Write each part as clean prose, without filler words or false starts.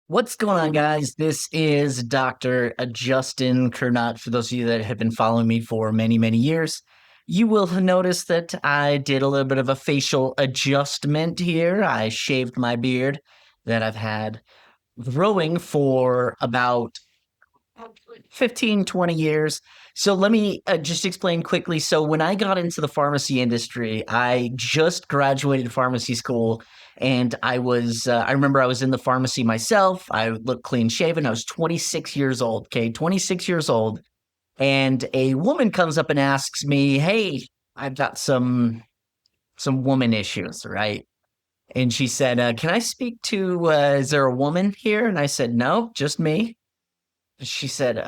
What's going on, guys? This is Dr. Justin Kernot. For those of you that have been following me for many, many years, you will notice that I did a little bit of a facial adjustment here. I shaved my beard that I've had growing for about 15, 20 years. So let me just explain quickly. So when I got into the pharmacy industry, I just graduated pharmacy school and I remember I was in the pharmacy myself. I looked clean shaven. I was 26 years old. Okay. 26 years old. And a woman comes up and asks me, "Hey, I've got some woman issues, right?" And she said, "Can I speak to, is there a woman here?" And I said, "No, just me." She said,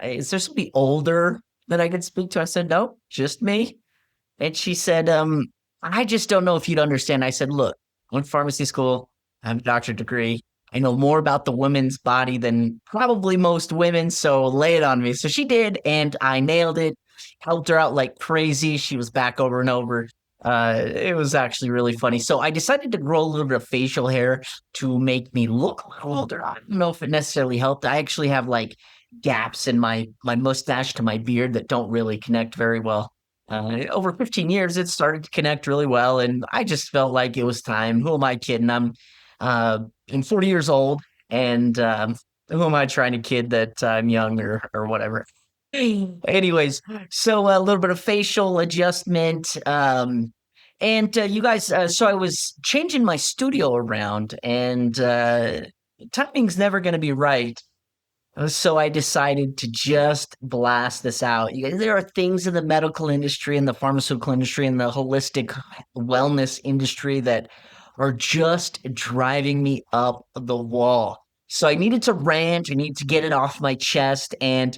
"Is there somebody older that I could speak to?" I said, "No, just me." And she said, "I just don't know if you'd understand." I said, "Look, I went to pharmacy school. I have a doctorate degree. I know more about the woman's body than probably most women. So lay it on me." So she did, and I nailed it. Helped her out like crazy. She was back over and over. It was actually really funny. So I decided to grow a little bit of facial hair to make me look a little older. I don't know if it necessarily helped. I actually have like gaps in my mustache to my beard that don't really connect very well. Over 15 years, it started to connect really well, and I just felt like it was time. Who am I kidding? I'm 40 years old, and who am I trying to kid that I'm young or whatever? Anyways, so a little bit of facial adjustment. And you guys, so I was changing my studio around, and timing's never going to be right. So I decided to just blast this out. There are things in the medical industry and the pharmaceutical industry and the holistic wellness industry that are just driving me up the wall. So I needed to rant. I needed to get it off my chest, and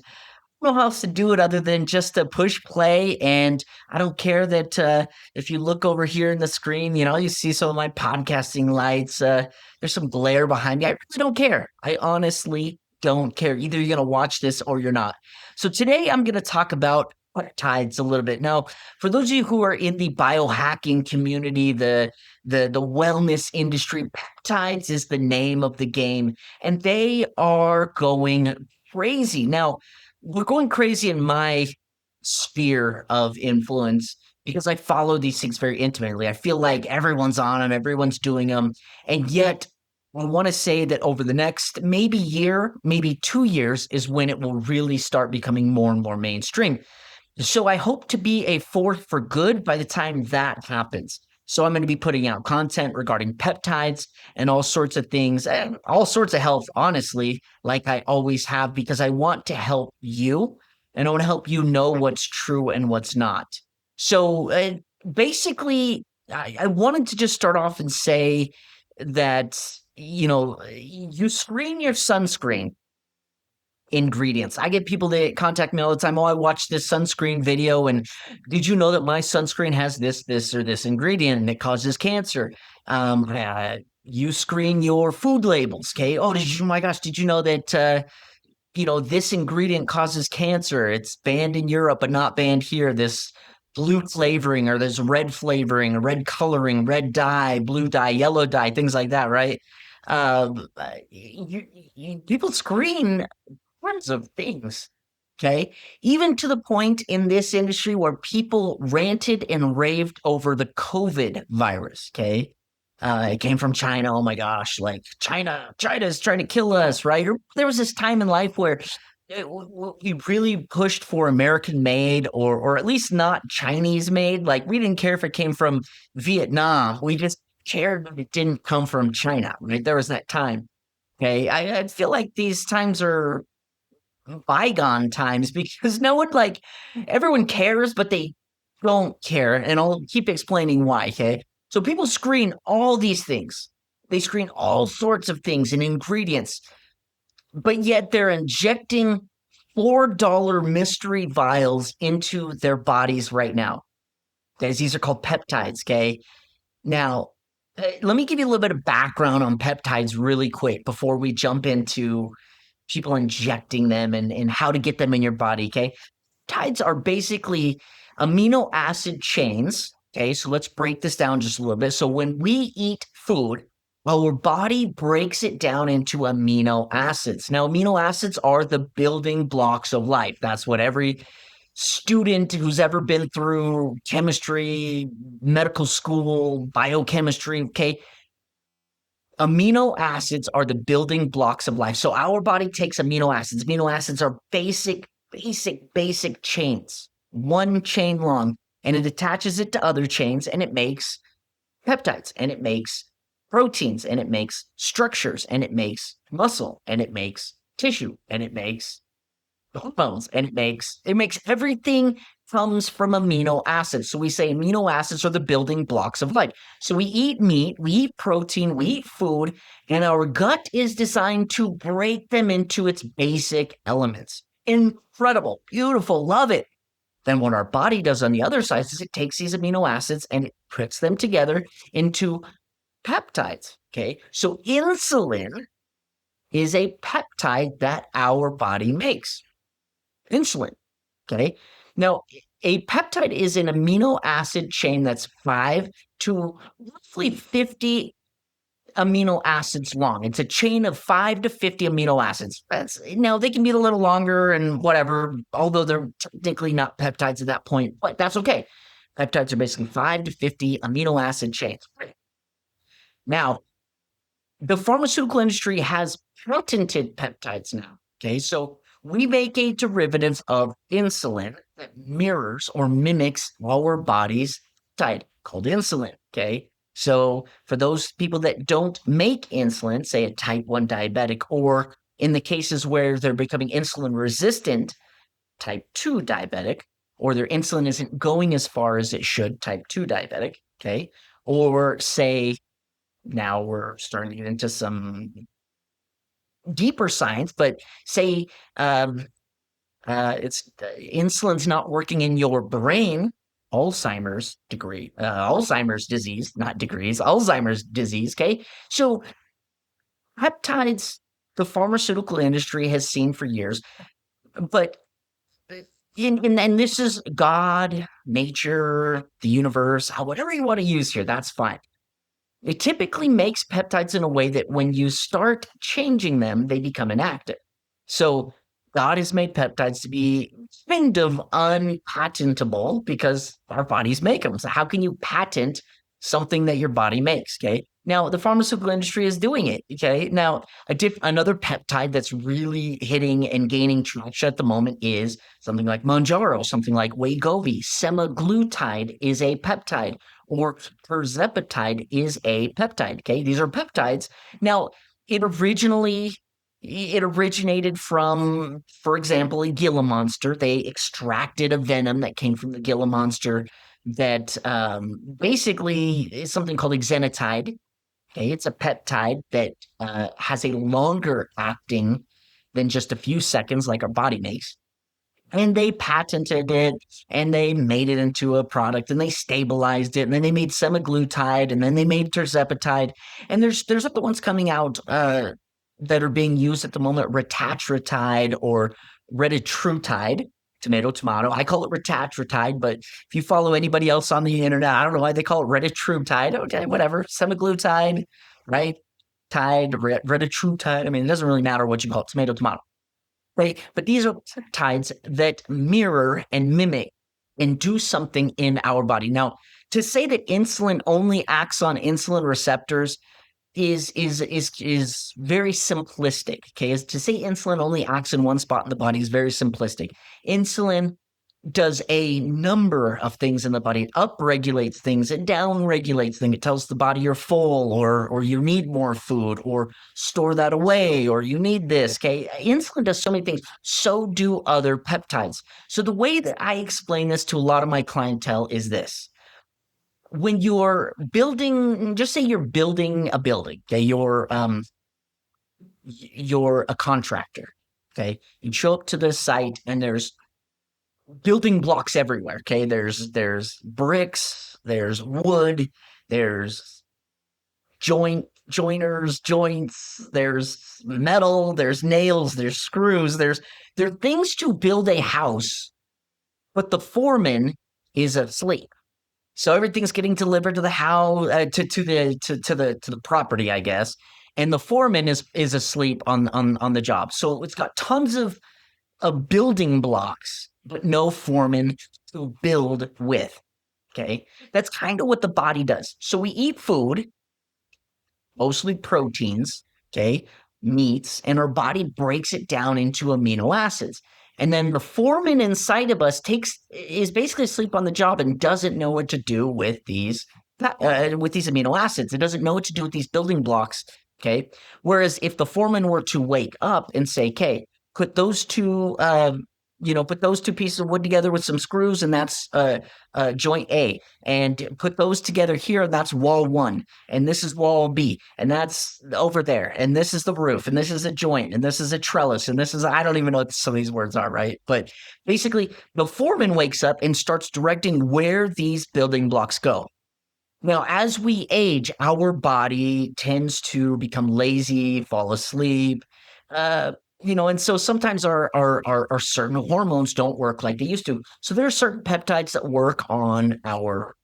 know how else to do it other than just to push play. And I don't care that if you look over here in the screen, you see some of my podcasting lights. There's some glare behind me. I really don't care. I honestly don't care. Either you're going to watch this or you're not. So today I'm going to talk about peptides a little bit. Now, for those of you who are in the biohacking community, the wellness industry, peptides is the name of the game, and they are going crazy. Now, we're going crazy in my sphere of influence because I follow these things very intimately. I feel like everyone's on them, everyone's doing them. And yet, I want to say that over the next maybe year, maybe 2 years is when it will really start becoming more and more mainstream. So I hope to be a force for good by the time that happens. So I'm going to be putting out content regarding peptides and all sorts of things and all sorts of health, honestly, like I always have, because I want to help you and I want to help you know what's true and what's not. So basically, I wanted to just start off and say that, you screen your sunscreen ingredients. I get people that contact me all the time. "Oh, I watched this sunscreen video, and did you know that my sunscreen has this, or this ingredient, and it causes cancer?" You screen your food labels. Okay. "Oh, oh my gosh, did you know that, this ingredient causes cancer? It's banned in Europe, but not banned here. This blue flavoring or this red flavoring, or red coloring, red dye, blue dye, yellow dye, things like that." Right. People screen tons of things. Okay. Even to the point in this industry where people ranted and raved over the COVID virus. Okay. It came from China. Oh my gosh. Like China is trying to kill us. Right. Or there was this time in life where we really pushed for American made or at least not Chinese made. Like we didn't care if it came from Vietnam. We just cared that it didn't come from China. Right. There was that time. Okay. I feel like these times are bygone times because no one like everyone cares, but they don't care. And I'll keep explaining why. Okay. So people screen all these things. They screen all sorts of things and ingredients, but yet they're injecting $4 mystery vials into their bodies right now. Guys, these are called peptides. Okay. Now, let me give you a little bit of background on peptides really quick before we jump into people injecting them and how to get them in your body. Okay. Peptides are basically amino acid chains. Okay. So let's break this down just a little bit. So when we eat food, Our body breaks it down into amino acids. Now, amino acids are the building blocks of life. That's what every student who's ever been through chemistry, medical school, biochemistry, okay, amino acids are the building blocks of life. So our body takes amino acids. Amino acids are basic chains, one chain long, and it attaches it to other chains and it makes peptides and it makes proteins and it makes structures and it makes muscle and it makes tissue and it makes hormones and it makes everything comes from amino acids. So we say amino acids are the building blocks of life. So we eat meat, we eat protein, we eat food, and our gut is designed to break them into its basic elements. Incredible, beautiful, love it. Then what our body does on the other side is it takes these amino acids and it puts them together into peptides. Okay. So insulin is a peptide that our body makes. Insulin. Okay. Now, a peptide is an amino acid chain that's 5 to roughly 50 amino acids long. It's a chain of 5 to 50 amino acids. Now they can be a little longer and whatever, although they're technically not peptides at that point, but that's okay. Peptides are basically 5 to 50 amino acid chains. Now, the pharmaceutical industry has patented peptides now. Okay, so we make a derivative of insulin that mirrors or mimics our body's peptide called insulin. Okay, so for those people that don't make insulin, say a type 1 diabetic, or in the cases where they're becoming insulin resistant, type 2 diabetic, or their insulin isn't going as far as it should, type 2 diabetic, okay, or say now we're starting to get into some deeper science, but say it's insulin's not working in your brain, Alzheimer's disease, not degrees, Alzheimer's disease. Okay, so peptides, the pharmaceutical industry has seen for years, but and this is God, nature, the universe, whatever you want to use here, that's fine. It typically makes peptides in a way that when you start changing them, they become inactive. So God has made peptides to be kind of unpatentable because our bodies make them. So how can you patent something that your body makes? Okay. Now the pharmaceutical industry is doing it. Okay. Now another peptide that's really hitting and gaining traction at the moment is something like Mounjaro, something like Wegovy. Semaglutide is a peptide, or tirzepatide is a peptide. Okay, these are peptides. Now, it originated from, for example, a Gila monster. They extracted a venom that came from the Gila monster that basically is something called exenatide. Okay, it's a peptide that has a longer acting than just a few seconds, like our body makes. And they patented it and they made it into a product and they stabilized it. And then they made semaglutide and then they made tirzepatide. And there's other ones coming out that are being used at the moment, retatrutide or retatrutide, tomato. I call it retatrutide, but if you follow anybody else on the internet, I don't know why they call it retatrutide. Okay, whatever. Semaglutide, right? Retatrutide. I mean, it doesn't really matter what you call it, tomato. Right? But these are peptides that mirror and mimic and do something in our body. Now, to say that insulin only acts on insulin receptors is very simplistic. Okay, is to say insulin only acts in one spot in the body is very simplistic. Insulin does a number of things in the body. It upregulates things, it downregulates things. It tells the body you're full or you need more food or store that away or you need this. Okay. Insulin does so many things. So do other peptides. So the way that I explain this to a lot of my clientele is this. When you're building, just say you're building a building, okay, you're a contractor. Okay. You show up to the site and there's building blocks everywhere. Okay, there's bricks, there's wood, there's joiners, joints, there's metal, there's nails, there's screws, there are things to build a house, but the foreman is asleep. So everything's getting delivered to the house, to the property, I guess. And the foreman is asleep on the job. So it's got tons of building blocks, but no foreman to build with. Okay. That's kind of what the body does. So we eat food, mostly proteins, okay, meats, and our body breaks it down into amino acids. And then the foreman inside of us is basically asleep on the job and doesn't know what to do with these amino acids. It doesn't know what to do with these building blocks. Okay. Whereas if the foreman were to wake up and say, "Okay, put those two, put those two pieces of wood together with some screws, and that's joint A, and put those together here, and that's wall one, and this is wall B, and that's over there, and this is the roof, and this is a joint, and this is a trellis, and this is, I don't even know what some of these words are, right? But basically, the foreman wakes up and starts directing where these building blocks go. Now, as we age, our body tends to become lazy, fall asleep, uh, and so sometimes our certain hormones don't work like they used to. So there are certain peptides that work on our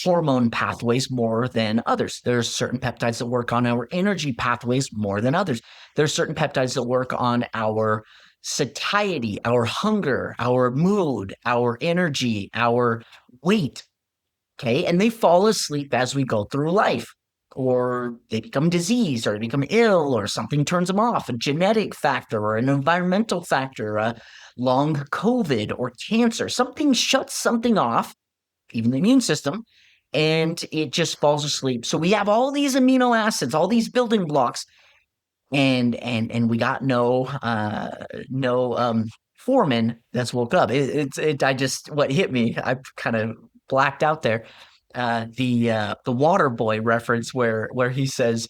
hormone pathways more than others. There's certain peptides that work on our energy pathways more than others. There's certain peptides that work on our satiety, our hunger, our mood, our energy, our weight. Okay. And they fall asleep as we go through life, or they become diseased, or they become ill, or something turns them off, a genetic factor or an environmental factor, long COVID or cancer. Something shuts something off, even the immune system, and it just falls asleep. So we have all these amino acids, all these building blocks, and we got no foreman that's woke up. What hit me, I kind of blacked out there. The Water Boy reference where he says,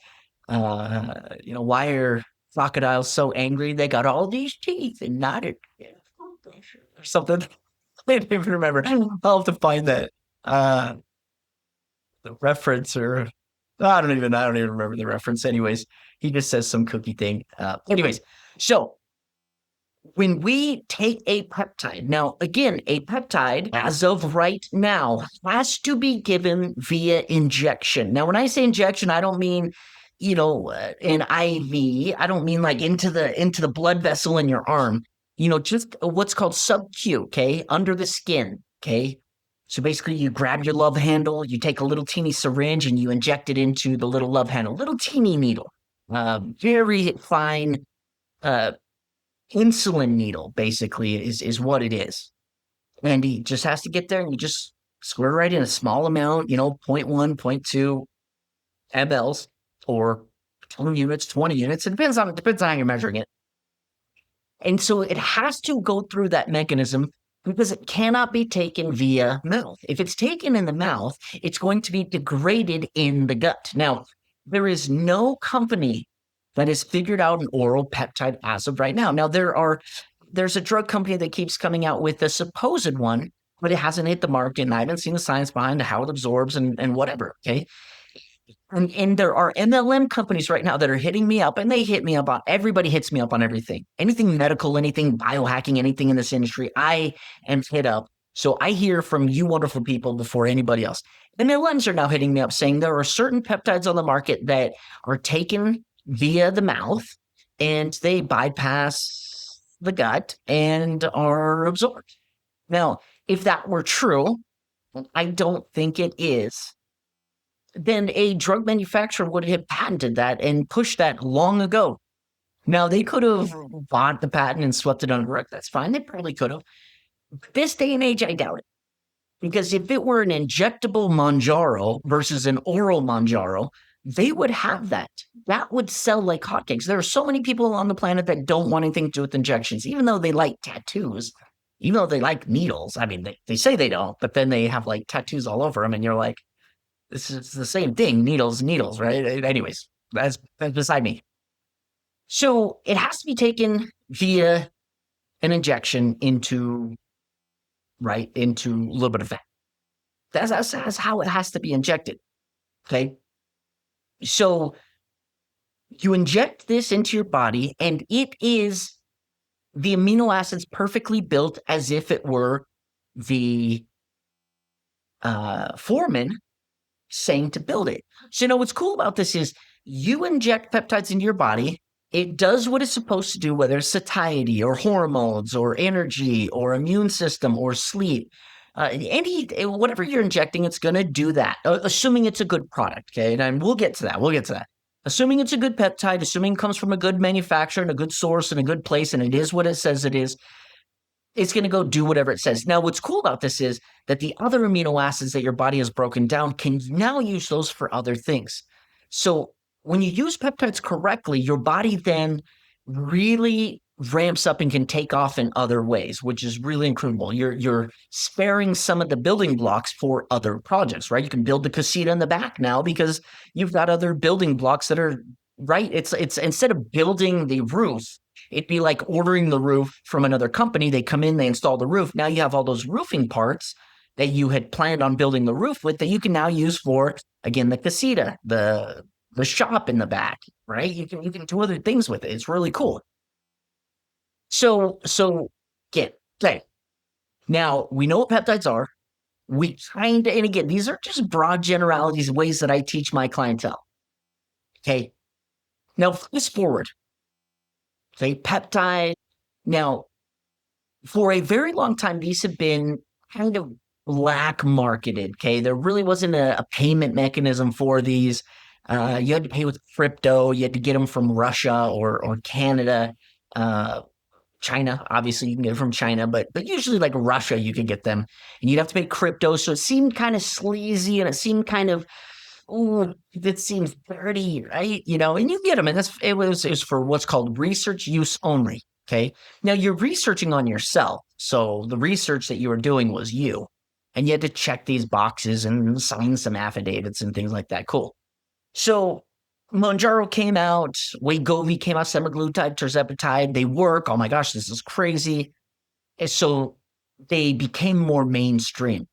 why are crocodiles so angry? They got all these teeth and not it or something. I don't even remember. I'll have to find that the reference, or I don't even remember the reference. Anyways, he just says some cookie thing. Anyways, so when we take a peptide, now again, a peptide as of right now has to be given via injection. Now, when I say injection, I don't mean, an IV. I don't mean like into the blood vessel in your arm. Just what's called sub-Q, okay, under the skin, okay. So basically, you grab your love handle, you take a little teeny syringe, and you inject it into the little love handle, little teeny needle, very fine. Insulin needle basically is what it is. And he just has to get there, and you just squirt right in a small amount, 0.1, 0.2 mLs, or 10 units, 20 units. It depends on how you're measuring it. And so it has to go through that mechanism because it cannot be taken via mouth. If it's taken in the mouth, it's going to be degraded in the gut. Now, there is no company that has figured out an oral peptide as of right now. Now, there's a drug company that keeps coming out with a supposed one, but it hasn't hit the market, and I haven't seen the science behind how it absorbs and whatever, okay? And there are MLM companies right now that are hitting me up, and they hit me up on, everybody hits me up on everything. Anything medical, anything biohacking, anything in this industry, I am hit up. So I hear from you wonderful people before anybody else. MLMs are now hitting me up saying there are certain peptides on the market that are taken via the mouth, and they bypass the gut and are absorbed. Now, if that were true, I don't think it is, then a drug manufacturer would have patented that and pushed that long ago. Now, they could have bought the patent and swept it under the rug. That's fine. They probably could have. This day and age, I doubt it. Because if it were an injectable Manjaro versus an oral Manjaro, they would have that. That would sell like hotcakes. There are so many people on the planet that don't want anything to do with injections, even though they like tattoos, even though they like needles. I mean, they say they don't, but then they have like tattoos all over them, and you're like, this is the same thing, needles, right? Anyways, that's beside me. So it has to be taken via an injection into a little bit of fat. That's how it has to be injected. Okay. So you inject this into your body, and it is the amino acids perfectly built as if it were the foreman saying to build it. So, what's cool about this is you inject peptides into your body. It does what it's supposed to do, whether it's satiety or hormones or energy or immune system or sleep. Whatever you're injecting, it's going to do that, assuming it's a good product. Okay. And we'll get to that. We'll get to that. Assuming it's a good peptide, assuming it comes from a good manufacturer and a good source and a good place, and it is what it says it is, it's going to go do whatever it says. Now, what's cool about this is that the other amino acids that your body has broken down can now use those for other things. So when you use peptides correctly, your body then really ramps up and can take off in other ways, which is really incredible. You're sparing some of the building blocks for other projects, right? You can build the casita in the back now because you've got other building blocks that are right. It's instead of building the roof, it'd be like ordering the roof from another company. They come in, they install the roof. Now you have all those roofing parts that you had planned on building the roof with that you can now use for, again, the casita, the shop in the back, right? You can do other things with it. It's really cool. So get okay. Now we know what peptides are. We kind of, and again, these are just broad generalities, ways that I teach my clientele. Okay. Now fast forward. Okay, peptide. Now, for a very long time, these have been kind of black marketed. Okay, there really wasn't a payment mechanism for these. You had to pay with crypto. You had to get them from Russia or Canada, China. Obviously, you can get it from China, but usually like Russia, you could get them, and you'd have to pay crypto. So it seemed kind of sleazy, and it seemed kind of, oh, that seems dirty, right? And you get them, and it was for what's called research use only. Okay, now you're researching on yourself, so the research that you were doing was you, and you had to check these boxes and sign some affidavits and things like that. Cool. So Mounjaro came out, Wegovy came out, semaglutide, tirzepatide. They work. Oh my gosh, this is crazy. And so they became more mainstream.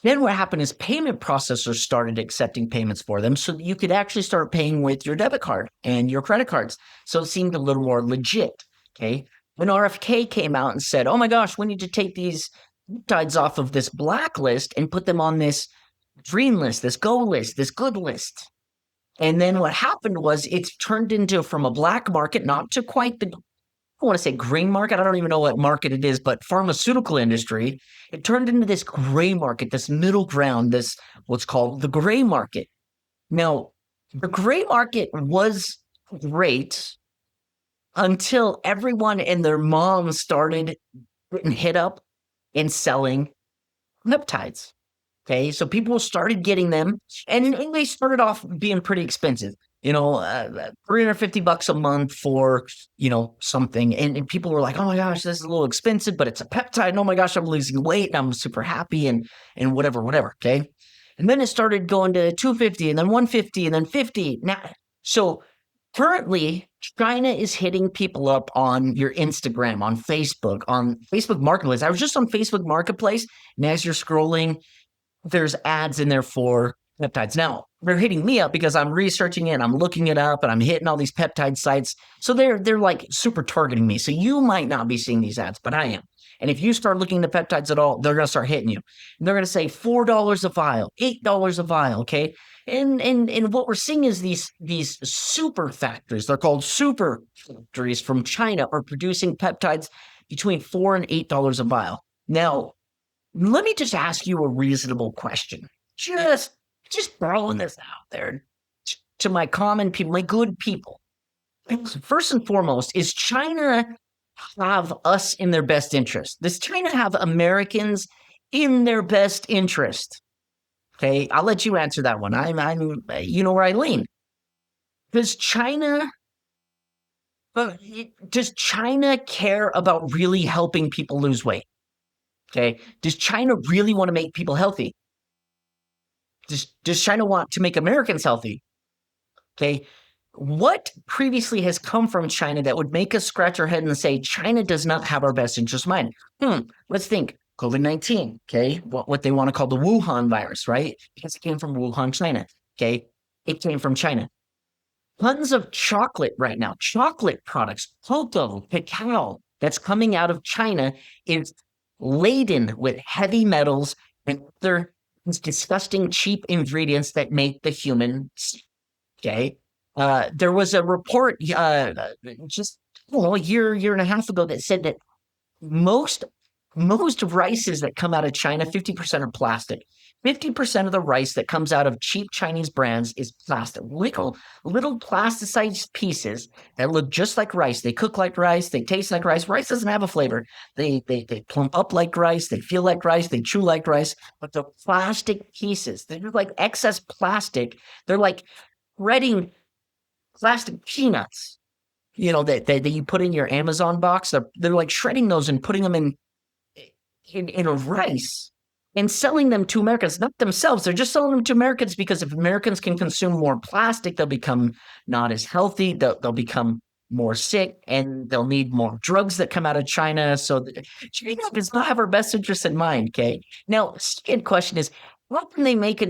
Then what happened is payment processors started accepting payments for them, so you could actually start paying with your debit card and your credit cards. So it seemed a little more legit. Okay. When RFK came out and said, oh my gosh, we need to take these peptides off of this blacklist and put them on this green list, this go list, this good list. And then what happened was it's turned into, from a black market, not to quite the, I want to say green market. I don't even know what market it is, but pharmaceutical industry, it turned into this gray market, this middle ground, this what's called the gray market. Now, the gray market was great until everyone and their mom started getting hit up and selling peptides. Okay, so people started getting them, and they started off being pretty expensive. $350 a month for, something. And people were like, oh my gosh, this is a little expensive, but it's a peptide. And oh my gosh, I'm losing weight and I'm super happy and whatever. Okay. And then it started going to 250 and then 150 and then 50. Now, so currently China is hitting people up on your Instagram, on Facebook Marketplace. I was just on Facebook Marketplace, and as you're scrolling, there's ads in there for peptides. Now, they're hitting me up because I'm researching it, I'm looking it up, and I'm hitting all these peptide sites. So they're like super targeting me. So you might not be seeing these ads, but I am. And if you start looking at peptides at all, they're going to start hitting you. And they're going to say $4 a vial, $8 a vial, okay? And what we're seeing is these super factories, they're called super factories from China, are producing peptides between $4 and $8 a vial. Now, let me just ask you a reasonable question. Just throwing this out there to my common people, my good people. First and foremost, is China have us in their best interest? Does China have Americans in their best interest? Okay, I'll let you answer that one. I'm you know where I lean. Does China care about really helping people lose weight? Okay. Does China really want to make people healthy? Does China want to make Americans healthy? Okay. What previously has come from China that would make us scratch our head and say China does not have our best interest in mind? Let's think. COVID-19. Okay. What they want to call the Wuhan virus, right? Because it came from Wuhan, China. Okay. It came from China. Tons of chocolate right now, chocolate products, cocoa, cacao that's coming out of China is laden with heavy metals and other these disgusting, cheap ingredients that make the human sick. Okay. There was a report just I don't know, a year and a half ago that said that most most rices that come out of China, 50% are plastic. 50% of the rice that comes out of cheap Chinese brands is plastic. Little plasticized pieces that look just like rice. They cook like rice, they taste like rice. Rice doesn't have a flavor. They plump up like rice, they feel like rice, they chew like rice, but the plastic pieces, they're like excess plastic. They're like shredding plastic peanuts, that you put in your Amazon box. They're like shredding those and putting them in a rice and selling them to Americans, not themselves. They're just selling them to Americans because if Americans can consume more plastic, they'll become not as healthy. They'll become more sick and they'll need more drugs that come out of China. So China does not have our best interests in mind. Okay. Now, second question is, how can they make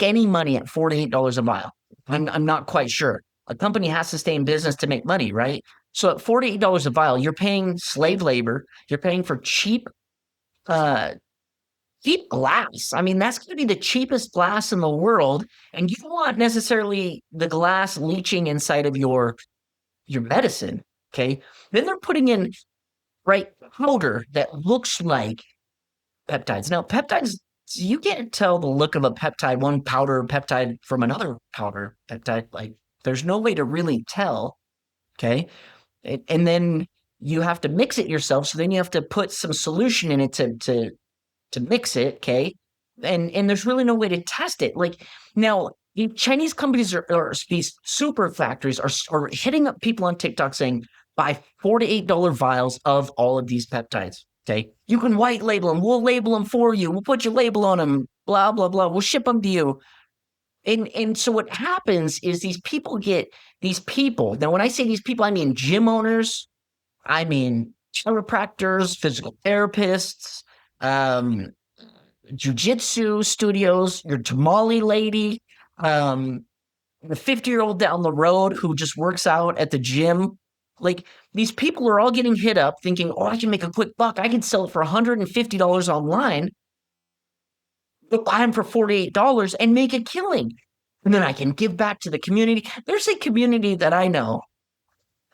any money at $48 a vial? I'm not quite sure. A company has to stay in business to make money, right? So at $48 a vial, you're paying slave labor, you're paying for uh, cheap glass. I mean, that's going to be the cheapest glass in the world, and you don't want necessarily the glass leaching inside of your medicine. Okay, then they're putting in right powder that looks like peptides. Now, peptides, you can't tell the look of a peptide, one powder peptide from another powder peptide. Like, there's no way to really tell. Okay, and then you have to mix it yourself. So then you have to put some solution in it to mix it, okay? And there's really no way to test it. Like now, Chinese companies or these super factories are hitting up people on TikTok saying, buy $48 vials of all of these peptides. Okay. You can white label them. We'll label them for you. We'll put your label on them, blah, blah, blah. We'll ship them to you. And so what happens is these people. Now, when I say these people, I mean gym owners, I mean chiropractors, physical therapists, um, jujitsu studios, your tamale lady, the 50-year-old down the road who just works out at the gym. Like these people are all getting hit up thinking, oh, I can make a quick buck. I can sell it for $150 online, but buy them for $48 and make a killing. And then I can give back to the community. There's a community that I know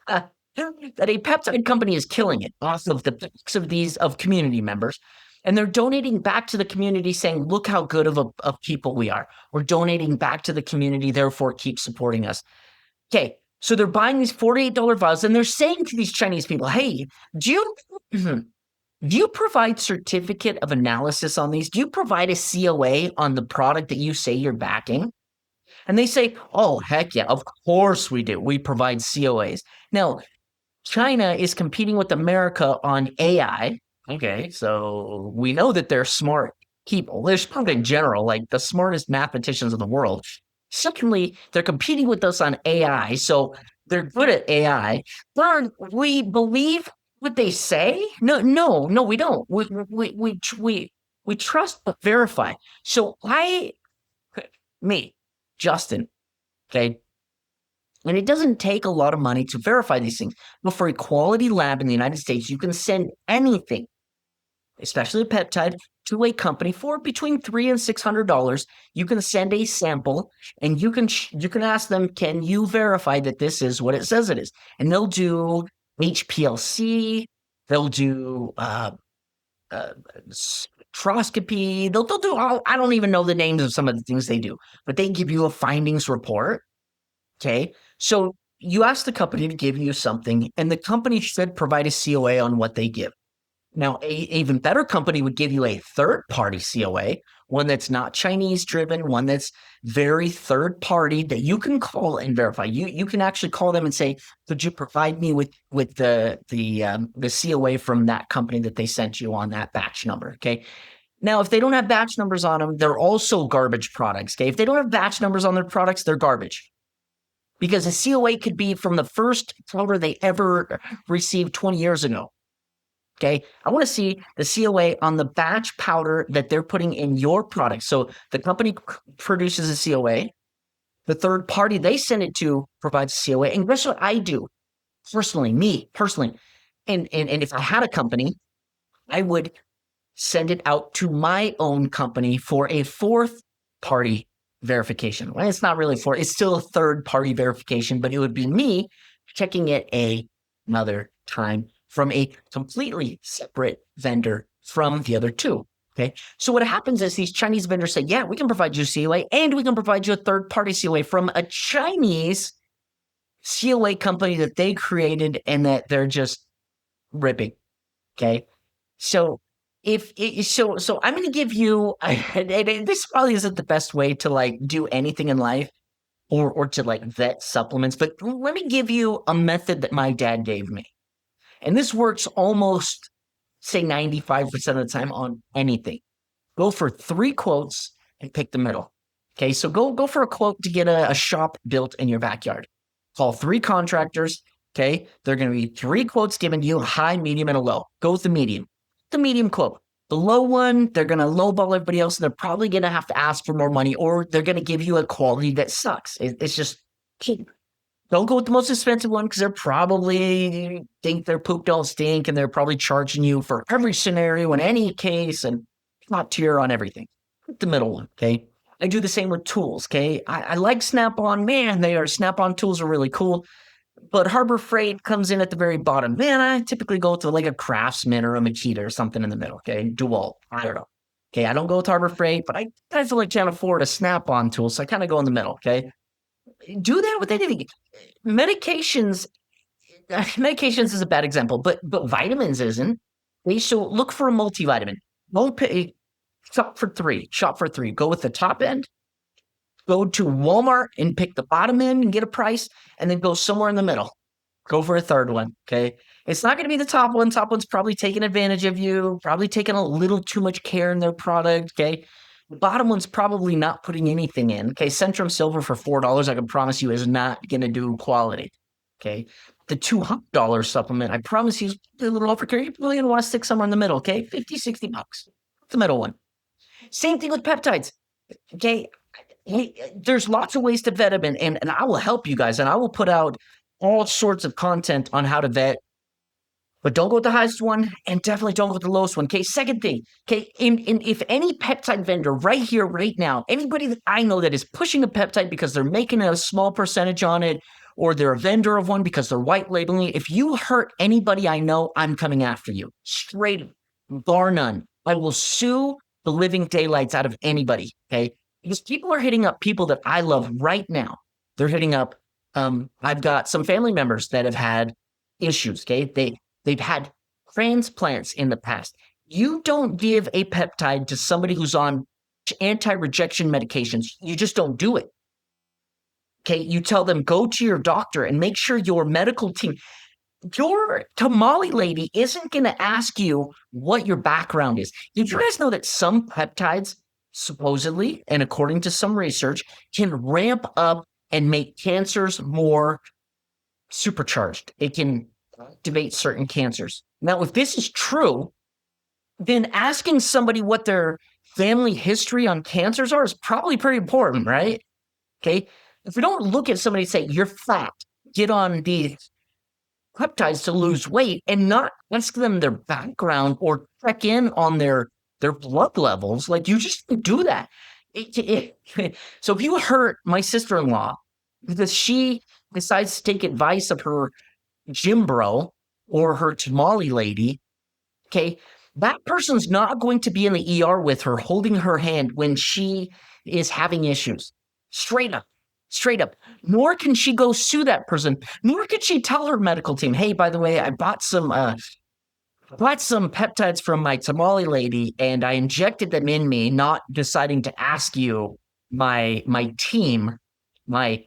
that a peptide company is killing it off of the backs of community members. And they're donating back to the community saying, look how good of people we are. We're donating back to the community, therefore keep supporting us. Okay, so they're buying these $48 vials and they're saying to these Chinese people, hey, do you provide certificate of analysis on these? Do you provide a COA on the product that you say you're backing? And they say, oh, heck yeah, of course we do. We provide COAs. Now, China is competing with America on AI. Okay, so we know that they're smart people. They're smart in general, like the smartest mathematicians in the world. Secondly, they're competing with us on AI, so they're good at AI. Third, we believe what they say. No, we don't. We trust but verify. So Justin, okay, and it doesn't take a lot of money to verify these things. But for a quality lab in the United States, you can send anything, especially a peptide, to a company for between $300 and $600. You can send a sample, and you can ask them, "Can you verify that this is what it says it is?" And they'll do HPLC, they'll do spectroscopy, they'll do. I don't even know the names of some of the things they do, but they give you a findings report. Okay, so you ask the company to give you something, and the company should provide a COA on what they give. Now, a even better company would give you a third-party COA, one that's not Chinese-driven, one that's very third-party that you can call and verify. You can actually call them and say, "Could you provide me with the COA from that company that they sent you on that batch number?" Okay. Now, if they don't have batch numbers on them, they're also garbage products. Okay. If they don't have batch numbers on their products, they're garbage. Because a COA could be from the first powder they ever received 20 years ago. Okay, I want to see the COA on the batch powder that they're putting in your product. So the company produces a COA, the third party they send it to provides a COA. And guess what I do personally, me personally, and if I had a company, I would send it out to my own company for a fourth party verification. Well, it's not really it's still a third party verification, but it would be me checking it another time from a completely separate vendor from the other two. Okay. So what happens is these Chinese vendors say, yeah, we can provide you a COA and we can provide you a third party COA from a Chinese COA company that they created and that they're just ripping. Okay. So so I'm going to give you, and this probably isn't the best way to like do anything in life or to like vet supplements, but let me give you a method that my dad gave me. And this works almost, say, 95% of the time on anything. Go for 3 quotes and pick the middle. Okay, so go for a quote to get a shop built in your backyard. Call 3 contractors. Okay, they're going to be 3 quotes given to you, high, medium, and a low. Go with the medium. The medium quote. The low one, they're going to lowball everybody else, and they're probably going to have to ask for more money, or they're going to give you a quality that sucks. It's just cheap. Don't go with the most expensive one because they're probably think their poop don't stink, and they're probably charging you for every scenario in any case, and top tier on everything. Pick the middle one, okay? I do the same with tools, okay? I like Snap-on. Man, Snap-on tools are really cool. But Harbor Freight comes in at the very bottom. Man, I typically go to like a Craftsman or a Makita or something in the middle, okay? DeWalt, I don't know. Okay, I don't go with Harbor Freight, but I feel like can't afford a Snap-on tool, so I kind of go in the middle, okay? Do that with anything. Medications is a bad example, but vitamins isn't. Okay, so look for a multivitamin. Don't pay, shop for three. Go with the top end. Go to Walmart and pick the bottom end and get a price, and then go somewhere in the middle. Go for a third one, okay? It's not going to be the top one. Top one's probably taking advantage of you, probably taking a little too much care in their product, okay? The bottom one's probably not putting anything in, okay? Centrum Silver for $4, I can promise you, is not going to do quality, okay? The $200 supplement, I promise you, is a little overkill. You're really going to want to stick somewhere in the middle, okay? 50, 60 bucks. The middle one. Same thing with peptides, okay? Hey, there's lots of ways to vet them, and I will help you guys, and I will put out all sorts of content on how to vet. But don't go with the highest one, and definitely don't go with the lowest one. Okay, second thing, okay, if any peptide vendor right here, right now, anybody that I know that is pushing a peptide because they're making a small percentage on it, or they're a vendor of one because they're white labeling it, if you hurt anybody I know, I'm coming after you. Straight, bar none. I will sue the living daylights out of anybody, okay? Because people are hitting up people that I love right now. They're hitting up, I've got some family members that have had issues, okay? They've had transplants in the past. You don't give a peptide to somebody who's on anti-rejection medications. You just don't do it. Okay, you tell them, go to your doctor and make sure your medical team, your tamale lady isn't going to ask you what your background is. Did you guys know that some peptides, supposedly, and according to some research, can ramp up and make cancers more supercharged? It can activate certain cancers. Now, if this is true, then asking somebody what their family history on cancers are is probably pretty important, right? Okay. If we don't look at somebody and say, you're fat, get on these peptides to lose weight, and not ask them their background or check in on their blood levels, like you just do that. So if you hurt my sister-in-law because she decides to take advice of her gym bro or her tamale lady, okay, that person's not going to be in the ER with her holding her hand when she is having issues. Straight up. Nor can she go sue that person. Nor can she tell her medical team, hey, by the way, I bought some peptides from my tamale lady and I injected them in me, not deciding to ask you, my team, my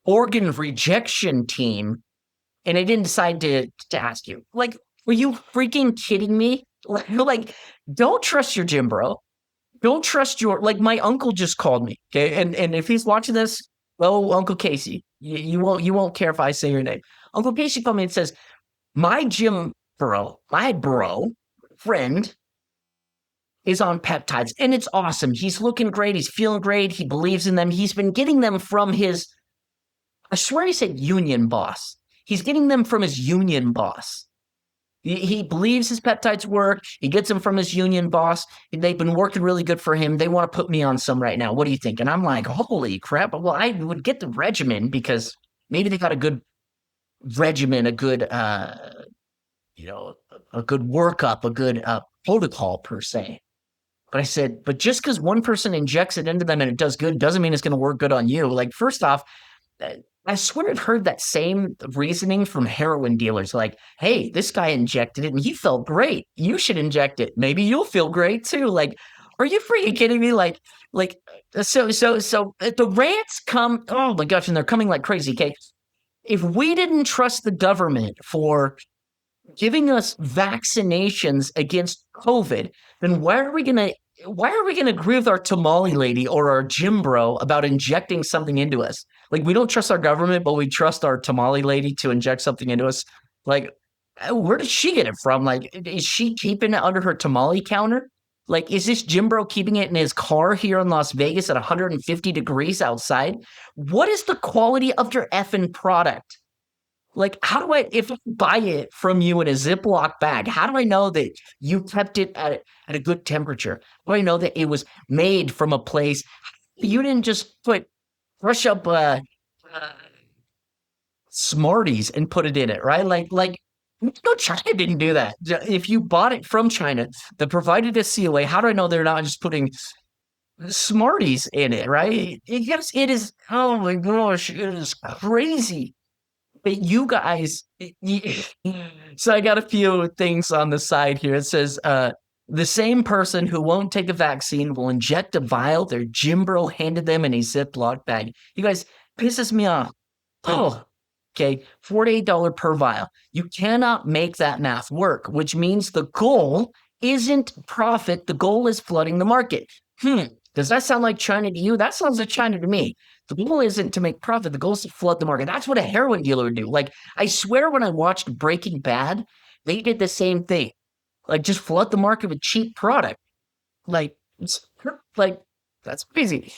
organ rejection team, and I didn't decide to ask you. Like, were you freaking kidding me? Like, don't trust your gym bro. Don't trust like my uncle just called me. Okay. And if he's watching this, well, Uncle Casey, you won't care if I say your name. Uncle Casey called me and says, my gym bro, my friend is on peptides and it's awesome. He's looking great. He's feeling great. He believes in them. He's been getting them from his, I swear he said union boss. He's getting them from his union boss. He believes his peptides work. He gets them from his union boss. They've been working really good for him. They want to put me on some right now. What do you think? And I'm like, holy crap. Well, I would get the regimen because maybe they got a good regimen, a good, you know, a good workup, a good protocol per se. But I said, but just because one person injects it into them and it does good doesn't mean it's going to work good on you. Like, first off, uh, I swear I've heard that same reasoning from heroin dealers. Like, hey, this guy injected it and he felt great. You should inject it. Maybe you'll feel great too. Like, are you freaking kidding me? So the rants come. Oh my gosh, and they're coming like crazy. Okay, if we didn't trust the government for giving us vaccinations against COVID, then why are we gonna agree with our tamale lady or our gym bro about injecting something into us? Like we don't trust our government, but we trust our tamale lady to inject something into us. Like, where did she get it from? Like, is she keeping it under her tamale counter? Like, is this gym bro keeping it in his car here in Las Vegas at 150 degrees outside? What is the quality of your effing product? Like, how do if I buy it from you in a Ziploc bag, how do I know that you kept it at a good temperature? How do I know that it was made from a place you didn't just crush up uh, Smarties and put it in it, right? No, China didn't do that. If you bought it from China that provided a COA, how do I know they're not just putting Smarties in it, right? Yes, it is. Oh my gosh, it is crazy. But you guys, so I got a few things on the side here. It says, the same person who won't take a vaccine will inject a vial their gym bro handed them in a Ziploc bag. You guys pisses me off. Oh, okay. $48 per vial. You cannot make that math work, which means the goal isn't profit. The goal is flooding the market. Does that sound like China to you? That sounds like China to me. The goal isn't to make profit. The goal is to flood the market. That's what a heroin dealer would do. Like, I swear when I watched Breaking Bad, they did the same thing. Like, just flood the market with cheap product. Like, like that's crazy.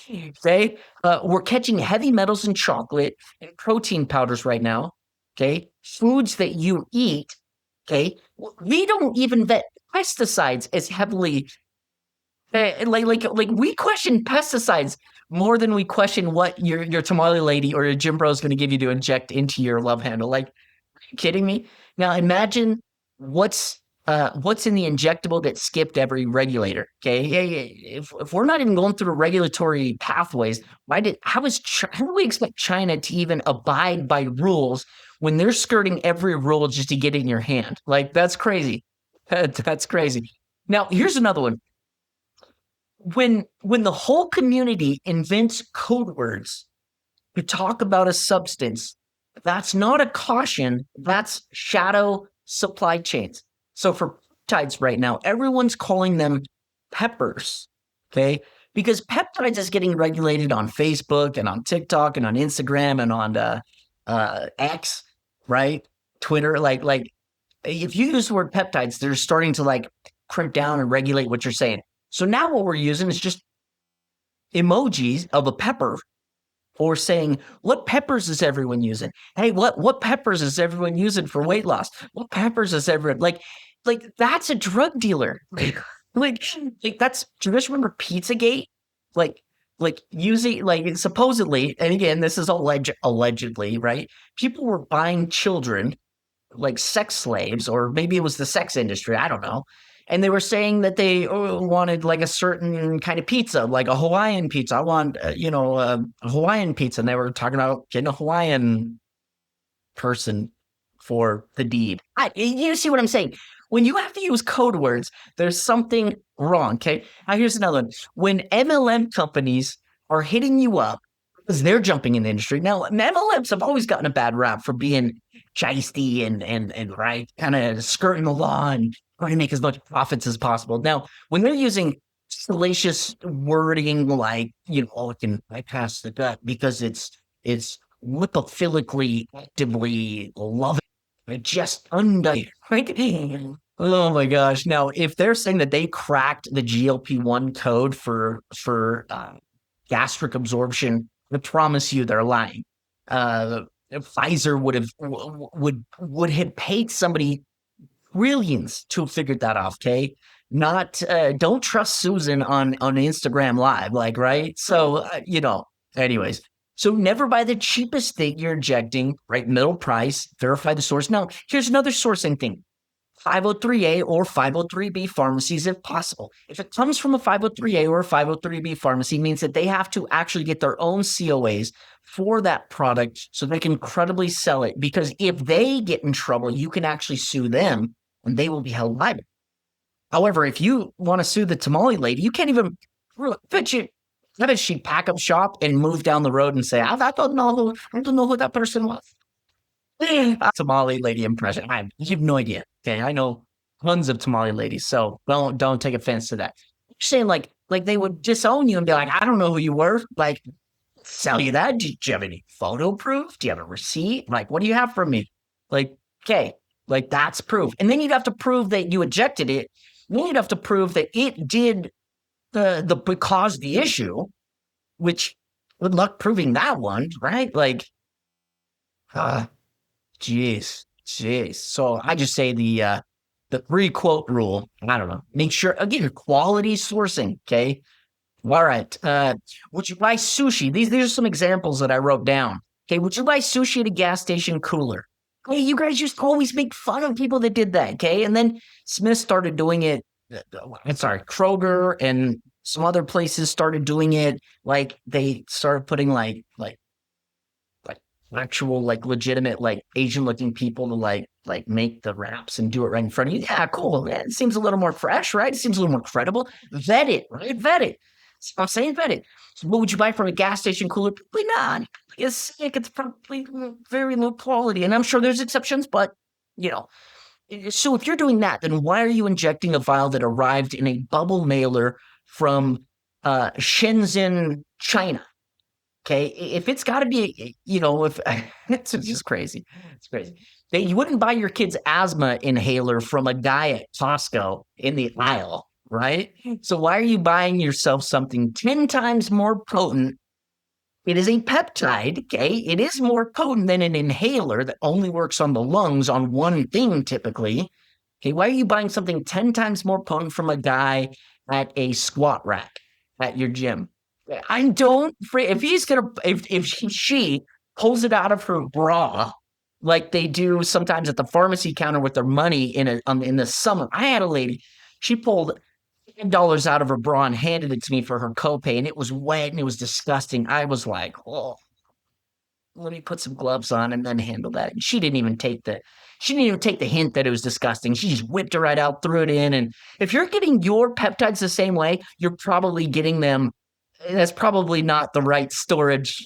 Okay. We're catching heavy metals in chocolate and protein powders right now. Okay. Foods that you eat. Okay. We don't even vet pesticides as heavily like we question pesticides more than we question what your tamale lady or your gym bro is going to give you to inject into your love handle. Like, are you kidding me? Now imagine what's in the injectable that skipped every regulator. Okay, if we're not even going through the regulatory pathways, how do we expect China to even abide by rules when they're skirting every rule just to get it in your hand? Like that's crazy. That's crazy. Now here's another one when the whole community invents code words to talk about a substance, that's not a caution, that's shadow supply chains. So for peptides right now, everyone's calling them peppers, okay? Because peptides is getting regulated on Facebook and on TikTok and on Instagram and on X, right? Twitter, like if you use the word peptides, they're starting to like crimp down and regulate what you're saying. So now what we're using is just emojis of a pepper or saying, what peppers is everyone using? Hey, what peppers is everyone using for weight loss? What peppers is everyone like that's a drug dealer. like, that's do you guys remember Pizzagate? Like using like supposedly, and again, this is allegedly, right? People were buying children like sex slaves, or maybe it was the sex industry. I don't know. And they were saying that they wanted like a certain kind of pizza, like a Hawaiian pizza. I want, a Hawaiian pizza. And they were talking about getting a Hawaiian person for the deed. You see what I'm saying? When you have to use code words, there's something wrong. Okay. Now here's another one. When MLM companies are hitting you up because they're jumping in the industry. Now, MLMs have always gotten a bad rap for being shisty and right, kind of skirting the law and trying to make as much profits as possible. Now, when they're using salacious wording like, I can bypass the gut because it's lipophilically actively loving it just undone. Right? Oh my gosh. Now, if they're saying that they cracked the GLP-1 code for gastric absorption, I promise you they're lying. Pfizer would have paid somebody trillions to have figured that off. Okay, not don't trust Susan on Instagram Live, like right. So anyways. So never buy the cheapest thing you're injecting, right? Middle price, verify the source. Now, here's another sourcing thing. 503A or 503B pharmacies if possible. If it comes from a 503A or a 503B pharmacy, means that they have to actually get their own COAs for that product so they can credibly sell it. Because if they get in trouble, you can actually sue them and they will be held liable. However, if you want to sue the tamale lady, you can't even how does she pack up shop and move down the road and say, I don't know who that person was. Tamale lady impression. I have no idea. Okay, I know tons of tamale ladies, so don't take offense to that. I'm saying like they would disown you and be like, I don't know who you were. Like, sell you that? Do you have any photo proof? Do you have a receipt? Like, what do you have from me? Like, okay, like that's proof. And then you'd have to prove that you ejected it. Then you'd have to prove that it did cause the issue, which good luck proving that one, right? Like, Jeez. So I just say the 3-quote rule. I don't know. Make sure again, quality sourcing. Okay. All right. Would you buy sushi? These are some examples that I wrote down. Okay. Would you buy sushi at a gas station cooler? Hey, you guys just always make fun of people that did that. Okay. And then Smith started doing it. Kroger and some other places started doing it. Like they started putting like actual like legitimate like Asian looking people to like make the wraps and do it right in front of you. Yeah, cool. It seems a little more fresh, right? It seems a little more credible. Vet it, right? Vet it. So I'm saying vet it. So what would you buy from a gas station cooler? Probably not. It's sick. It's probably very low quality. And I'm sure there's exceptions, but so if you're doing that, then why are you injecting a vial that arrived in a bubble mailer from Shenzhen, China? Okay, if it's got to be, if it's just crazy, it's crazy. You wouldn't buy your kid's asthma inhaler from a guy at Costco in the aisle, right? So why are you buying yourself something 10 times more potent? It is a peptide, okay? It is more potent than an inhaler that only works on the lungs on one thing typically. Okay, why are you buying something 10 times more potent from a guy at a squat rack at your gym? I don't. If he's gonna, if she pulls it out of her bra, like they do sometimes at the pharmacy counter with their money in the summer. I had a lady. She pulled $5 out of her bra and handed it to me for her copay, and it was wet and it was disgusting. I was like, oh, let me put some gloves on and then handle that. And she didn't even take the hint that it was disgusting. She just whipped it right out, threw it in. And if you're getting your peptides the same way, you're probably getting them. That's probably not the right storage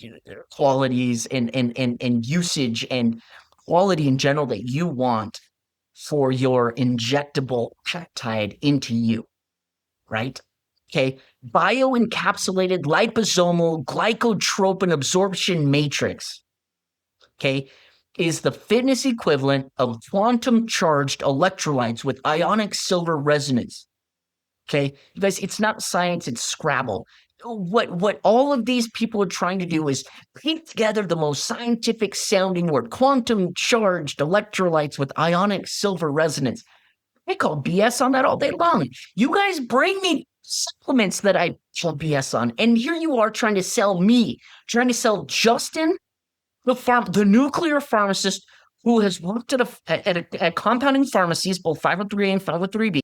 qualities and usage and quality in general that you want for your injectable peptide into you, right? Okay, bioencapsulated liposomal glycotropin absorption matrix, okay, is the fitness equivalent of quantum charged electrolytes with ionic silver resonance. Okay, you guys, it's not science, it's Scrabble. What all of these people are trying to do is paint together the most scientific sounding word, quantum charged electrolytes with ionic silver resonance. I call BS on that all day long. You guys bring me supplements that I call BS on, and here you are trying to sell Justin, the nuclear pharmacist who has worked at compounding pharmacies, both 503A and 503B.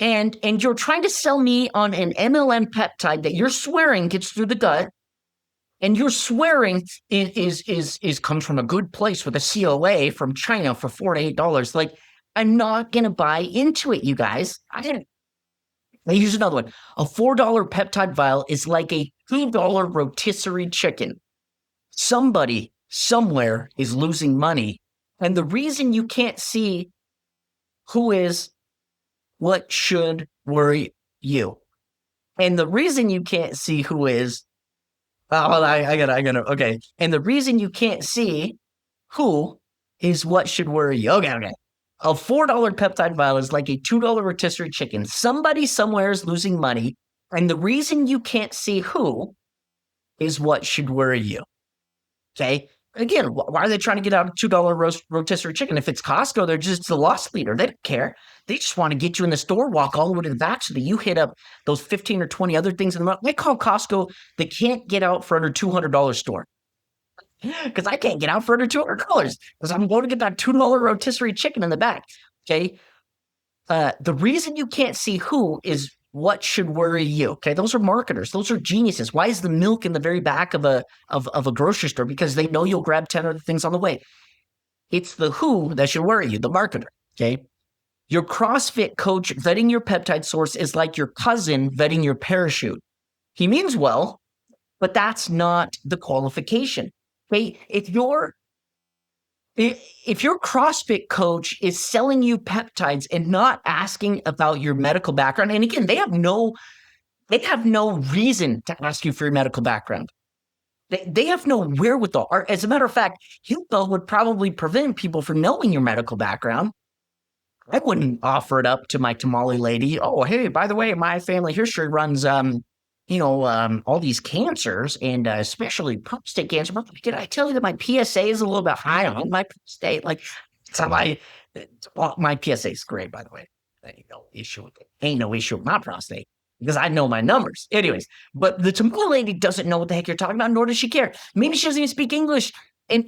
And you're trying to sell me on an MLM peptide that you're swearing gets through the gut, and you're swearing is comes from a good place with a COA from China for $4 to $8. Like, I'm not gonna buy into it, you guys. I didn't. Here's another one. A $4 peptide vial is like a $2 rotisserie chicken. Somebody somewhere is losing money, and the reason you can't see who is what should worry you. And the reason you can't see who is, okay. And the reason you can't see who is what should worry you. Okay. A $4 peptide vial is like a $2 rotisserie chicken. Somebody somewhere is losing money. And the reason you can't see who is what should worry you. Okay. Again, why are they trying to get out a $2 rotisserie chicken? If it's Costco, they're just the loss leader. They don't care. They just want to get you in the store, walk all the way to the back so that you hit up those 15 or 20 other things in the month. They call Costco the can't get out for under $200 store. Because I can't get out for under $200 because I'm going to get that $2 rotisserie chicken in the back. Okay. The reason you can't see who is what should worry you. Okay, those are marketers. Those are geniuses. Why is the milk in the very back of a grocery store? Because they know you'll grab 10 other things on the way. It's the who that should worry you, the marketer. Okay. Your CrossFit coach vetting your peptide source is like your cousin vetting your parachute. He means well, but that's not the qualification. Okay. If your CrossFit coach is selling you peptides and not asking about your medical background, and again, they have no reason to ask you for your medical background. They have no wherewithal. As a matter of fact, HIPAA would probably prevent people from knowing your medical background. I wouldn't offer it up to my tamale lady. Oh, hey, by the way, my family history runs, all these cancers and especially prostate cancer. But did I tell you that my PSA is a little bit high on my prostate? Like, so my PSA is great, by the way. Ain't no issue with it. Ain't no issue with my prostate because I know my numbers. Anyways, but the tamale lady doesn't know what the heck you're talking about, nor does she care. Maybe she doesn't even speak English. And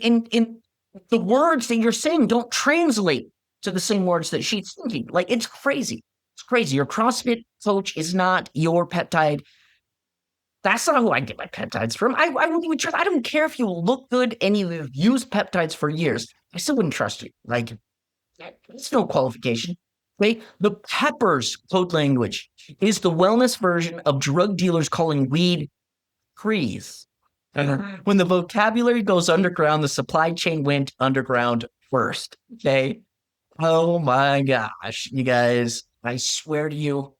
the words that you're saying don't translate to the same words that she's thinking. Like, it's crazy. It's crazy. Your CrossFit coach is not your peptide. That's not who I get my peptides from. I wouldn't even trust. I don't care if you look good and you've used peptides for years. I still wouldn't trust you. Like, it's no qualification. Okay? The peppers code language is the wellness version of drug dealers calling weed crease. When the vocabulary goes underground, the supply chain went underground first. Okay. Oh my gosh, you guys, I swear to you,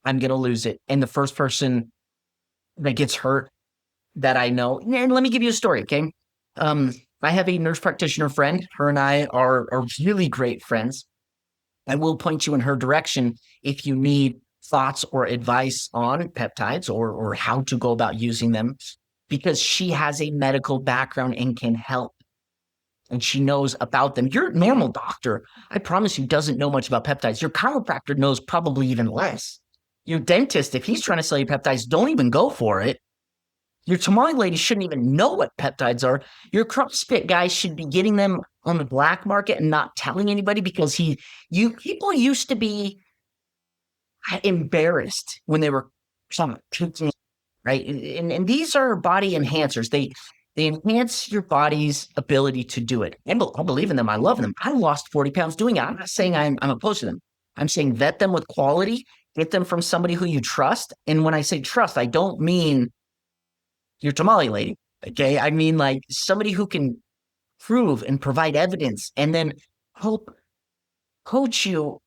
I'm going to lose it. And the first person that gets hurt that I know, and let me give you a story, okay? I have a nurse practitioner friend. Her and I are really great friends. I will point you in her direction if you need thoughts or advice on peptides or how to go about using them, because she has a medical background and can help. And she knows about them. Your normal doctor, I promise you, doesn't know much about peptides. Your chiropractor knows probably even less. Your dentist, if he's trying to sell you peptides, don't even go for it. Your tamale lady shouldn't even know what peptides are. Your CrossFit guy should be getting them on the black market and not telling anybody because people used to be embarrassed when they were right? And these are body enhancers. They enhance your body's ability to do it. And I believe in them. I love them. I lost 40 pounds doing it. I'm not saying I'm opposed to them. I'm saying vet them with quality, get them from somebody who you trust. And when I say trust, I don't mean your tamale lady. Okay. I mean like somebody who can prove and provide evidence and then help coach you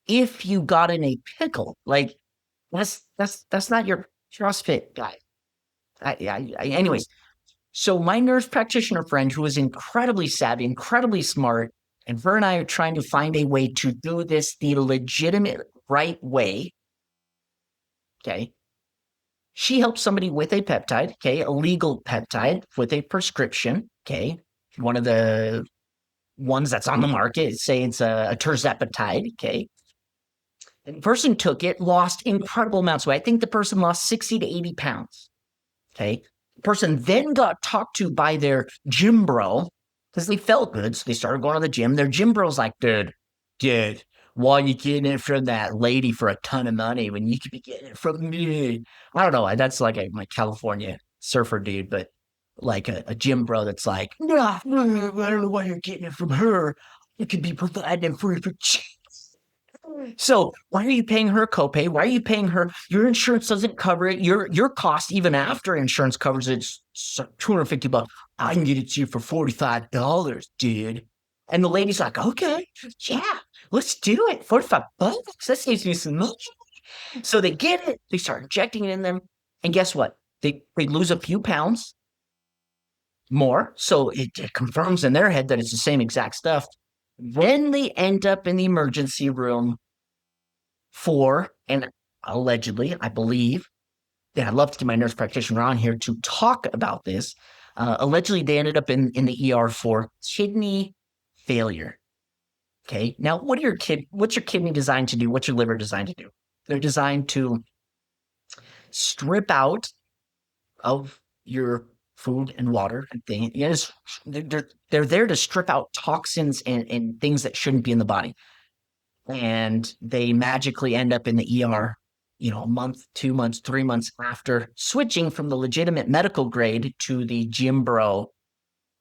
if you got in a pickle. Like that's not your CrossFit guy. Anyways, so my nurse practitioner friend, who is incredibly savvy, incredibly smart, and her and I are trying to find a way to do this the legitimate right way. Okay. She helps somebody with a peptide, okay, a legal peptide with a prescription, okay, one of the ones that's on the market, say it's a terzepatide, okay. And the person took it, lost incredible amounts of weight. I think the person lost 60 to 80 pounds, okay. The person then got talked to by their gym bro because they felt good, so they started going to the gym. Their gym bro's like, dude, why are you getting it from that lady for a ton of money when you could be getting it from me? I don't know. That's like my California surfer dude, but like a gym bro that's like, nah, I don't know why you're getting it from her. You could be providing it for cheap. So why are you paying her copay? Why are you paying her? Your insurance doesn't cover it. Your cost, even after insurance covers it, it's $250. I can get it to you for $45, dude. And the lady's like, okay, yeah, let's do it. $45. That saves me some money. So they get it. They start injecting it in them. And guess what? They lose a few pounds more. So it confirms in their head that it's the same exact stuff. Then they end up in the emergency room and allegedly, I believe, that I'd love to get my nurse practitioner on here to talk about this. Allegedly, they ended up in the ER for kidney failure. Okay. Now, what's your kidney designed to do? What's your liver designed to do? They're designed to strip out of your food and water and things. Yes, they're there to strip out toxins and things that shouldn't be in the body. And they magically end up in the ER, a month, 2 months, 3 months after switching from the legitimate medical grade to the gym bro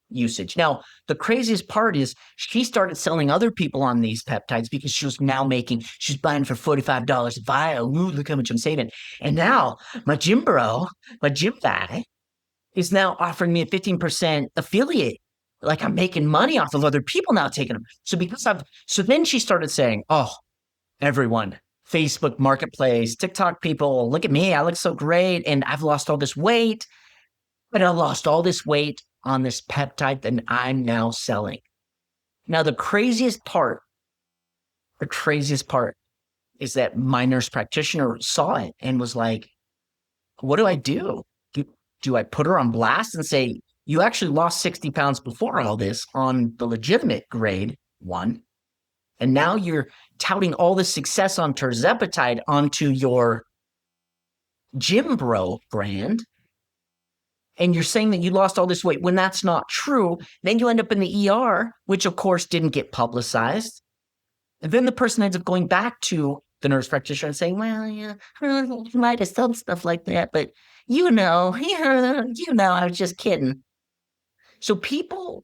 usage. Now, the craziest part is she started selling other people on these peptides because she's buying for $45 a vial. Ooh, look how much I'm saving. And now my gym guy is now offering me a 15% affiliate. Like I'm making money off of other people now taking them. So then she started saying, oh, everyone, Facebook Marketplace, TikTok people, look at me. I look so great. And I've lost all this weight. But I lost all this weight on this peptide that I'm now selling. Now, the craziest part is that my nurse practitioner saw it and was like, what do I do? Do I put her on blast and say, you actually lost 60 pounds before all this on the legitimate grade 1, and now you're touting all this success on tirzepatide onto your Gym Bro brand, and you're saying that you lost all this weight when that's not true. Then you end up in the ER, which of course didn't get publicized. And then the person ends up going back to the nurse practitioner and saying, well, yeah, you might have done stuff like that, but I was just kidding. So people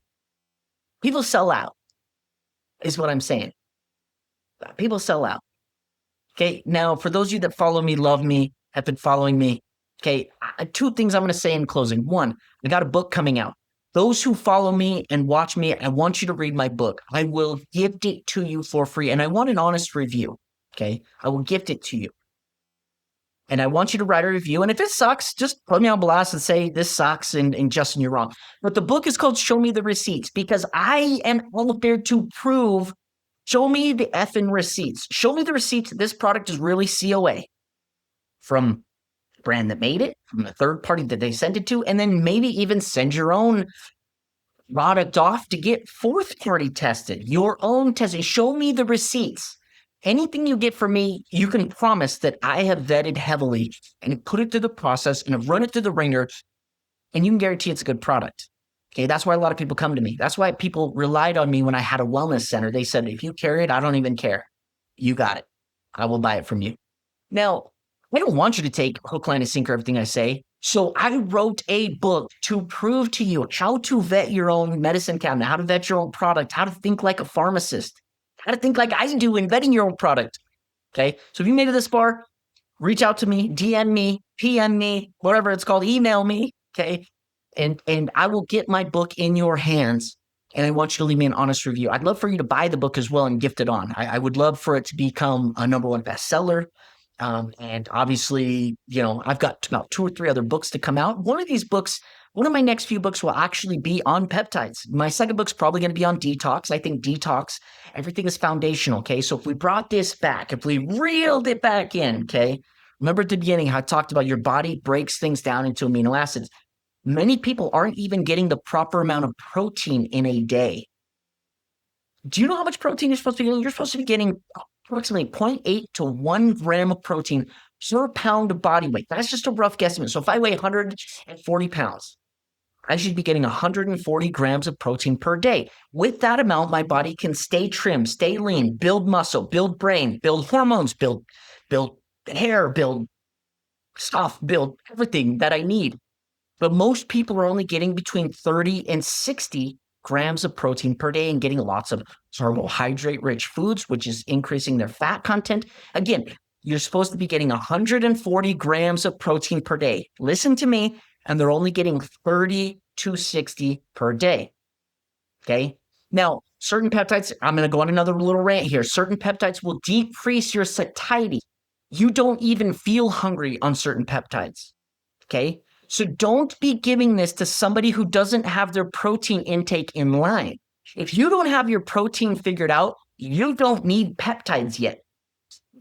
sell out, is what I'm saying. People sell out. Okay. Now, for those of you that follow me, love me, have been following me, okay, 2 things I'm going to say in closing. 1, I got a book coming out. Those who follow me and watch me, I want you to read my book. I will gift it to you for free, and I want an honest review. Okay. I will gift it to you. And I want you to write a review. And if it sucks, just put me on blast and say, this sucks, and Justin, you're wrong. But the book is called Show Me the Receipts, because I am out there to prove, show me the effing receipts. Show me the receipts. This product is really COA from the brand that made it, from the third party that they sent it to, and then maybe even send your own product off to get fourth party tested, your own testing. Show me the receipts. Anything you get from me, you can promise that I have vetted heavily and put it through the process and have run it through the ringer, and you can guarantee it's a good product. Okay, that's why a lot of people come to me. That's why people relied on me when I had a wellness center. They said, if you carry it, I don't even care. You got it. I will buy it from you. Now, I don't want you to take hook, line, and sinker everything I say. So I wrote a book to prove to you how to vet your own medicine cabinet, how to vet your own product, how to think like a pharmacist, how to think like I do in vetting your own product. Okay. So if you made it this far, reach out to me, DM me, PM me, whatever it's called, email me. Okay. And I will get my book in your hands. And I want you to leave me an honest review. I'd love for you to buy the book as well and gift it on. I would love for it to become a #1 bestseller. And obviously, I've got about 2 or 3 other books to come out. One of my next few books will actually be on peptides. My second book's probably going to be on detox. I think detox, everything is foundational. Okay. So if we brought this back, if we reeled it back in, okay, remember at the beginning how I talked about your body breaks things down into amino acids. Many people aren't even getting the proper amount of protein in a day. Do you know how much protein you're supposed to be getting? You're supposed to be getting approximately 0.8 to 1 gram of protein per pound of body weight. That's just a rough guesstimate. So if I weigh 140 pounds, I should be getting 140 grams of protein per day. With that amount, my body can stay trim, stay lean, build muscle, build brain, build hormones, build hair, build stuff, build everything that I need. But most people are only getting between 30 and 60 grams of protein per day and getting lots of carbohydrate-rich foods, which is increasing their fat content. Again, you're supposed to be getting 140 grams of protein per day. Listen to me, and they're only getting 30 to 60 per day. Okay? Now, certain peptides, I'm going to go on another little rant here. Certain peptides will decrease your satiety. You don't even feel hungry on certain peptides. Okay? So don't be giving this to somebody who doesn't have their protein intake in line. If you don't have your protein figured out, you don't need peptides yet.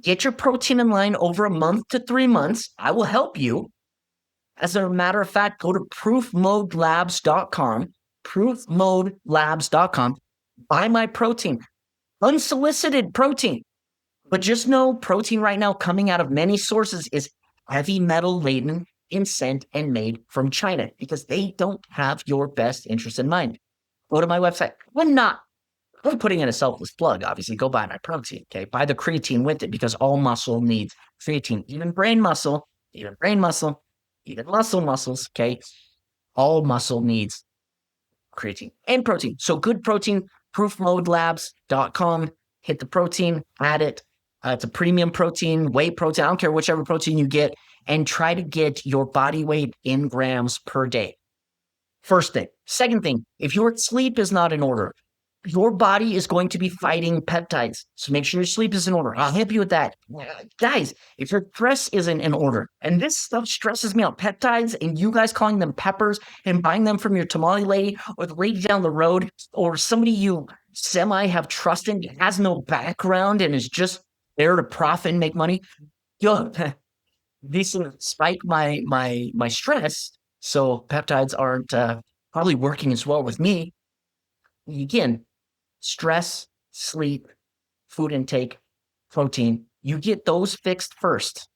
Get your protein in line over a month to 3 months. I will help you. As a matter of fact, go to proofmodelabs.com, proofmodelabs.com, buy my protein, unsolicited protein. But just know protein right now coming out of many sources is heavy metal laden and sent and made from China because they don't have your best interest in mind. Go to my website. I'm putting in a selfless plug, obviously. Go buy my protein, okay? Buy the creatine with it because all muscle needs creatine, even brain muscle, even brain muscle, even muscles, okay? All muscle needs creatine and protein. So good protein, proofmodelabs.com. Hit the protein, add it. It's a premium protein, whey protein. I don't care whichever protein you get, and try to get your body weight in grams per day. First thing. Second thing, if your sleep is not in order, your body is going to be fighting peptides. So make sure your sleep is in order. I'll help you with that. Guys, if your stress isn't in order, and this stuff stresses me out, peptides and you guys calling them peppers and buying them from your tamale lady or the lady down the road or somebody you semi have trust in, has no background and is just there to profit and make money. Yo, these things spike my stress. So peptides aren't probably working as well with me. Again, stress, sleep, food intake, protein. You get those fixed first.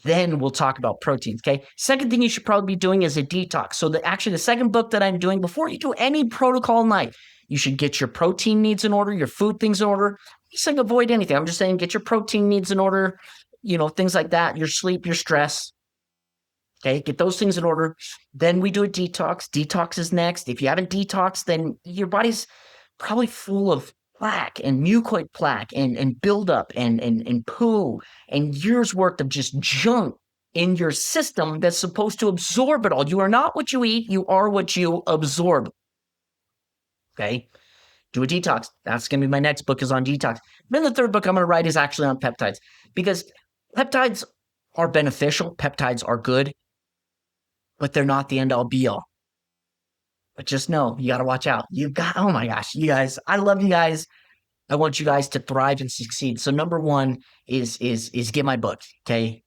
Then we'll talk about proteins, okay? Second thing you should probably be doing is a detox. So the second book that I'm doing, before you do any protocol in life, you should get your protein needs in order, your food things in order. I'm just saying avoid anything. I'm just saying get your protein needs in order, things like that, your sleep, your stress. Okay, get those things in order. Then we do a detox. Detox is next. If you haven't detoxed, then your body's probably full of plaque and mucoid plaque and buildup and poo and years worth of just junk in your system that's supposed to absorb it all. You are not what you eat. You are what you absorb. Okay, do a detox. That's going to be my next book is on detox. Then the third book I'm going to write is actually on peptides because peptides are beneficial. Peptides are good, but they're not the end all be all. But just know you got to watch out. Oh my gosh, you guys, I love you guys. I want you guys to thrive and succeed. So number one is get my book. Okay.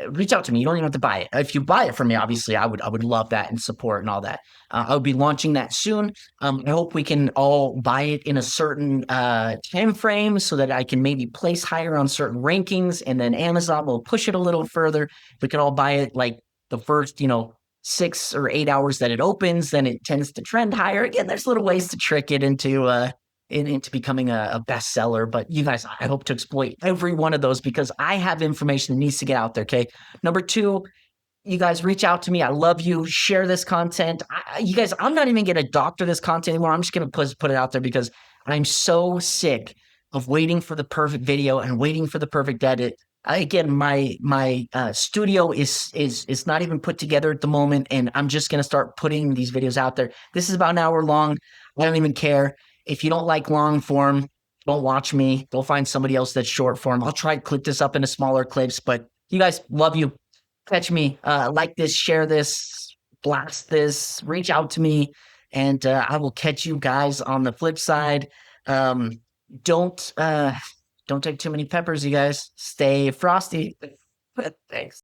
Reach out to me. You don't even have to buy it. If you buy it from me, obviously I would love that and support and all that. I'll be launching that soon. I hope we can all buy it in a certain time frame so that I can maybe place higher on certain rankings, and then Amazon will push it a little further. We can all buy it like the first, 6 or 8 hours that it opens, then it tends to trend higher. Again, there's little ways to trick it into becoming a bestseller. But you guys, I hope to exploit every one of those because I have information that needs to get out there. Okay. Number two, you guys reach out to me. I love you. Share this content. You guys, I'm not even going to doctor this content anymore. I'm just going to put it out there because I'm so sick of waiting for the perfect video and waiting for the perfect edit. Again, my studio is not even put together at the moment, and I'm just going to start putting these videos out there. This is about an hour long. I don't even care. If you don't like long form, don't watch me. Go find somebody else that's short form. I'll try to clip this up into smaller clips, but you guys, love you. Catch me. Like this, share this, blast this, reach out to me, and I will catch you guys on the flip side. Don't take too many peppers, you guys. Stay frosty. Thanks.